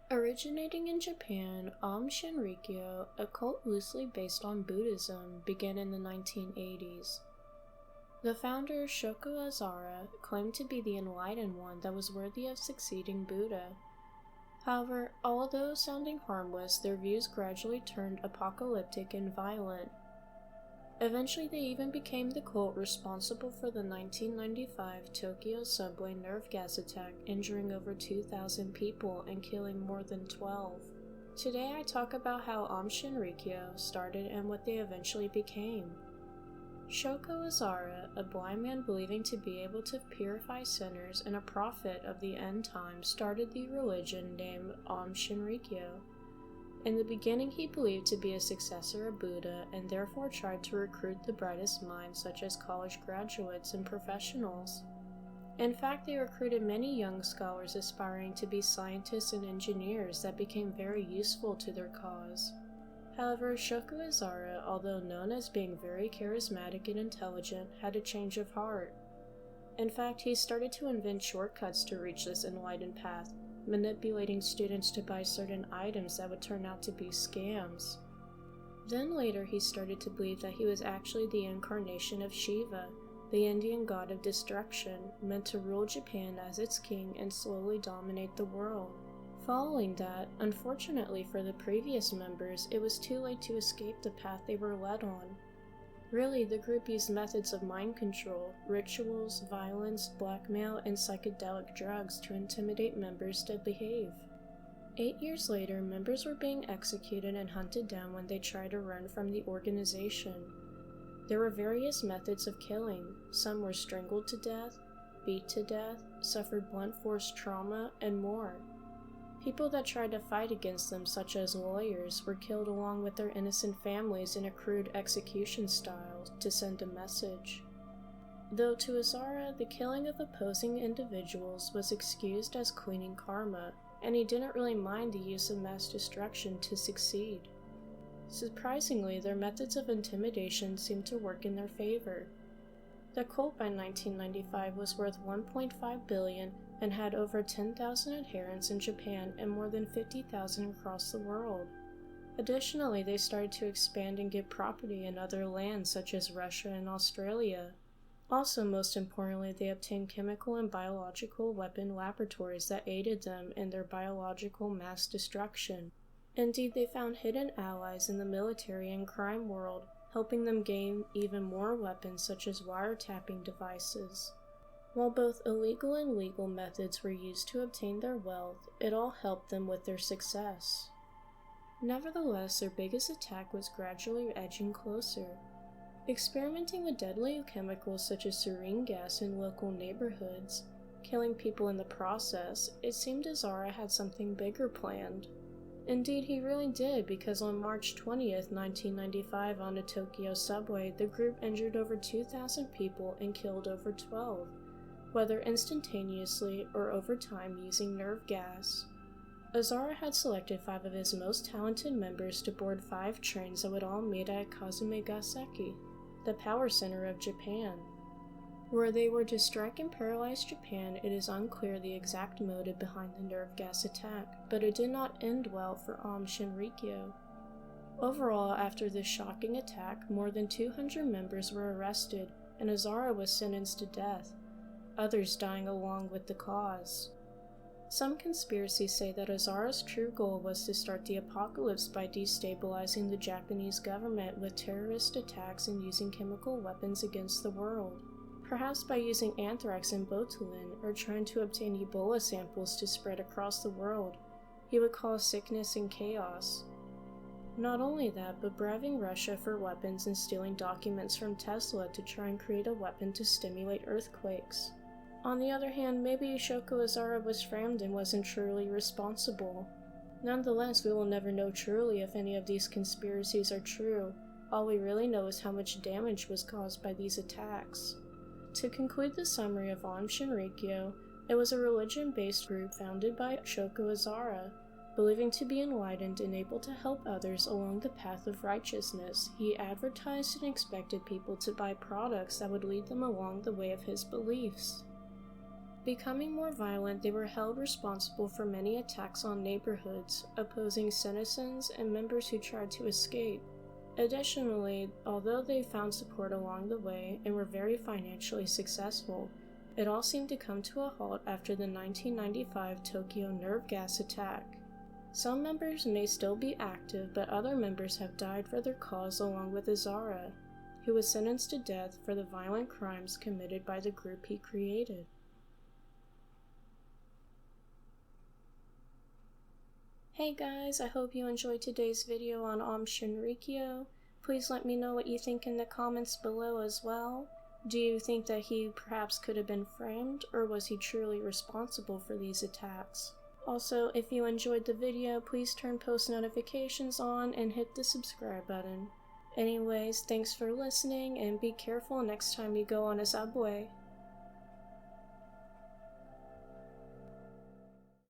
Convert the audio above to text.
Originating in Japan, Aum Shinrikyo, a cult loosely based on Buddhism, began in the 1980s. The founder, Shoko Azara, claimed to be the enlightened one that was worthy of succeeding Buddha. However, although sounding harmless, their views gradually turned apocalyptic and violent. Eventually, they even became the cult responsible for the 1995 Tokyo subway nerve gas attack, injuring over 2,000 people and killing more than 12. Today, I talk about how Aum Shinrikyo started and what they eventually became. Shoko Azara, a blind man believing to be able to purify sinners and a prophet of the end times, started the religion named Aum Shinrikyo. In the beginning, he believed to be a successor of Buddha and therefore tried to recruit the brightest minds such as college graduates and professionals. In fact, they recruited many young scholars aspiring to be scientists and engineers that became very useful to their cause. However, Shoko Azara, although known as being very charismatic and intelligent, had a change of heart. In fact, he started to invent shortcuts to reach this enlightened path, manipulating students to buy certain items that would turn out to be scams. Then later he started to believe that he was actually the incarnation of Shiva, the Indian god of destruction, meant to rule Japan as its king and slowly dominate the world. Following that, unfortunately for the previous members, it was too late to escape the path they were led on. Really, the group used methods of mind control, rituals, violence, blackmail, and psychedelic drugs to intimidate members to behave. 8 years later, members were being executed and hunted down when they tried to run from the organization. There were various methods of killing. Some were strangled to death, beat to death, suffered blunt force trauma, and more. People that tried to fight against them, such as lawyers, were killed along with their innocent families in a crude execution style to send a message. Though to Azara, the killing of opposing individuals was excused as cleaning karma, and he didn't really mind the use of mass destruction to succeed. Surprisingly, their methods of intimidation seemed to work in their favor. The cult by 1995 was worth $1.5 billion and had over 10,000 adherents in Japan and more than 50,000 across the world. Additionally, they started to expand and get property in other lands such as Russia and Australia. Also, most importantly, they obtained chemical and biological weapon laboratories that aided them in their biological mass destruction. Indeed, they found hidden allies in the military and crime world, helping them gain even more weapons such as wiretapping devices. While both illegal and legal methods were used to obtain their wealth, it all helped them with their success. Nevertheless, their biggest attack was gradually edging closer. Experimenting with deadly chemicals such as sarin gas in local neighborhoods, killing people in the process, it seemed Azara had something bigger planned. Indeed, he really did, because on March 20th, 1995 on a Tokyo subway, the group injured over 2,000 people and killed over 12. Whether instantaneously or over time using nerve gas. Azara had selected 5 of his most talented members to board 5 trains that would all meet at Kasumigaseki, the power center of Japan. Where they were to strike and paralyze Japan, it is unclear the exact motive behind the nerve gas attack, but it did not end well for Aum Shinrikyo. Overall, after this shocking attack, more than 200 members were arrested, and Azara was sentenced to death, others dying along with the cause. Some conspiracies say that Azara's true goal was to start the apocalypse by destabilizing the Japanese government with terrorist attacks and using chemical weapons against the world. Perhaps by using anthrax and botulin or trying to obtain Ebola samples to spread across the world, he would cause sickness and chaos. Not only that, but bribing Russia for weapons and stealing documents from Tesla to try and create a weapon to stimulate earthquakes. On the other hand, maybe Shoko Azara was framed and wasn't truly responsible. Nonetheless, we will never know truly if any of these conspiracies are true. All we really know is how much damage was caused by these attacks. To conclude the summary of Aum Shinrikyo, it was a religion-based group founded by Shoko Azara. Believing to be enlightened and able to help others along the path of righteousness, he advertised and expected people to buy products that would lead them along the way of his beliefs. Becoming more violent, they were held responsible for many attacks on neighborhoods, opposing citizens and members who tried to escape. Additionally, although they found support along the way and were very financially successful, it all seemed to come to a halt after the 1995 Tokyo nerve gas attack. Some members may still be active, but other members have died for their cause along with Azara, who was sentenced to death for the violent crimes committed by the group he created. Hey guys, I hope you enjoyed today's video on Aum Shinrikyo. Please let me know what you think in the comments below as well. Do you think that he perhaps could have been framed, or was he truly responsible for these attacks? Also, if you enjoyed the video, please turn post notifications on and hit the subscribe button. Anyways, thanks for listening and be careful next time you go on a subway.